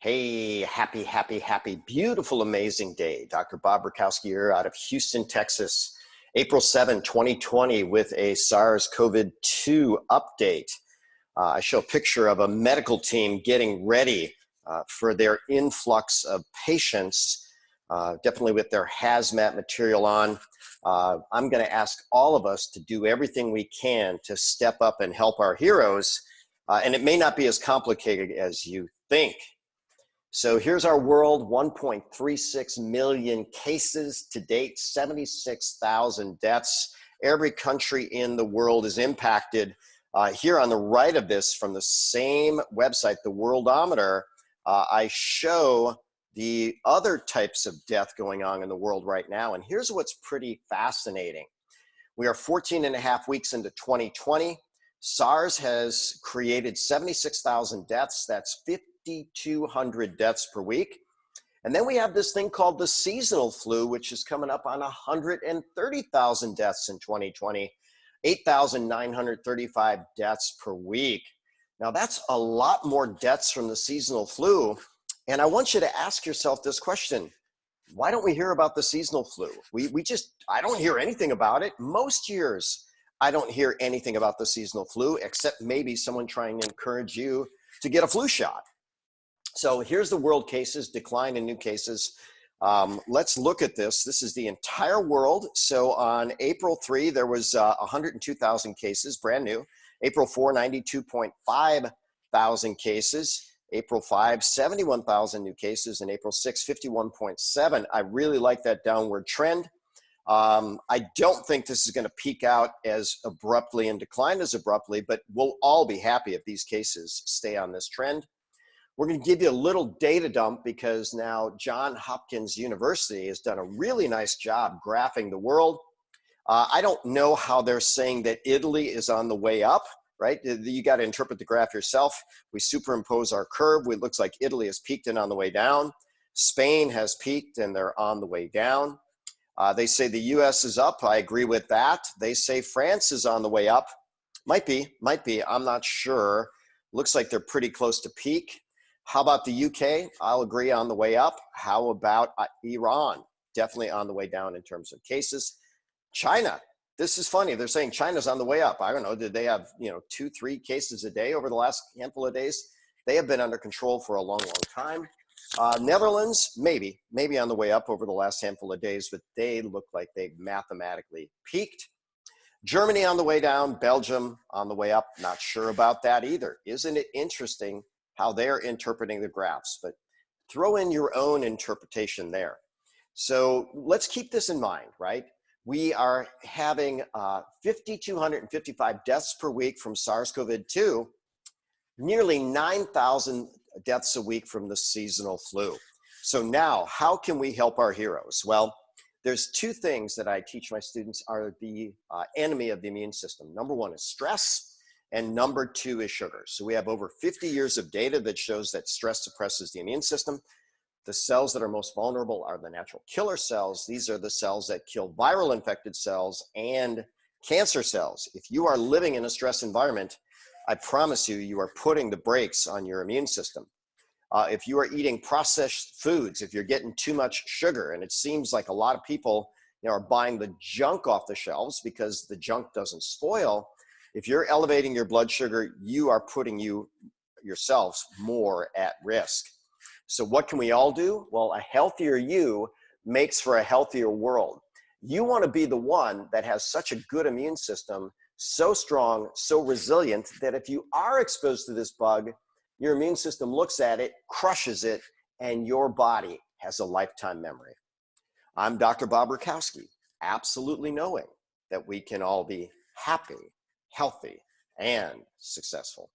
Hey, happy, beautiful, amazing day. Dr. Bob Rakowski here out of Houston, Texas, April 7, 2020 with a SARS-CoV-2 update. I show a picture of a medical team getting ready for their influx of patients, definitely with their hazmat material on. I'm going to ask all of us to do everything we can to step up and help our heroes, and it may not be as complicated as you think. So here's our world, 1.36 million cases to date, 76,000 deaths. Every country in the world is impacted. Here on the right of this, from the same website, the Worldometer, I show the other types of death going on in the world right now. And here's what's pretty fascinating. We are 14 and a half weeks into 2020. SARS has created 76,000 deaths. That's 5,200 deaths per week. And then we have this thing called the seasonal flu, which is coming up on 130,000 deaths in 2020, 8,935 deaths per week. Now that's a lot more deaths from the seasonal flu. And I want you to ask yourself this question. Why don't we hear about the seasonal flu? I don't hear anything about it. Most years, I don't hear anything about the seasonal flu, except maybe someone trying to encourage you to get a flu shot. So here's the world cases, decline in new cases. Let's look at this. This is the entire world. So on April 3, there was 102,000 cases, brand new. April 4, 92.5 thousand cases. April 5, 71,000 new cases. And April 6, 51.7. I really like that downward trend. I don't think this is going to peak out as abruptly and decline as abruptly, but we'll all be happy if these cases stay on this trend. We're going to give you a little data dump because now Johns Hopkins University has done a really nice job graphing the world. I don't know how they're saying that Italy is on the way up, right? You got to interpret the graph yourself. We superimpose our curve. It looks like Italy has peaked and on the way down. Spain has peaked and they're on the way down. They say the US is up. I agree with that. They say France is on the way up. Might be. I'm not sure. Looks like they're pretty close to peak. How about the UK? I'll agree on the way up. How about Iran? Definitely on the way down in terms of cases. China. This is funny. They're saying China's on the way up. I don't know. Did they have 2-3 cases a day over the last handful of days? They have been under control for a long time. Netherlands, maybe on the way up over the last handful of days, but they look like they've mathematically peaked. Germany on the way down, Belgium on the way up. Not sure about that either. Isn't it interesting how they're interpreting the graphs? But throw in your own interpretation there. So let's keep this in mind, right? We are having 5,255 deaths per week from SARS-CoV-2, nearly 9,000 deaths a week from the seasonal flu. So now, how can we help our heroes? Well, there's two things that I teach my students are the enemy of the immune system. Number one is stress, and number two is sugar. So we have over 50 years of data that shows that stress suppresses the immune system. The cells that are most vulnerable are the natural killer cells. These are the cells that kill viral infected cells and cancer cells. If you are living in a stress environment, I promise you, you are putting the brakes on your immune system. If you are eating processed foods, if you're getting too much sugar, and it seems like a lot of people are buying the junk off the shelves because the junk doesn't spoil. If you're elevating your blood sugar, you are putting yourselves more at risk. So what can we all do? Well, a healthier you makes for a healthier world. You want to be the one that has such a good immune system, so strong, so resilient, that if you are exposed to this bug, your immune system looks at it, crushes it, and your body has a lifetime memory. I'm Dr. Bob Rakowski, absolutely knowing that we can all be happy, healthy, and successful.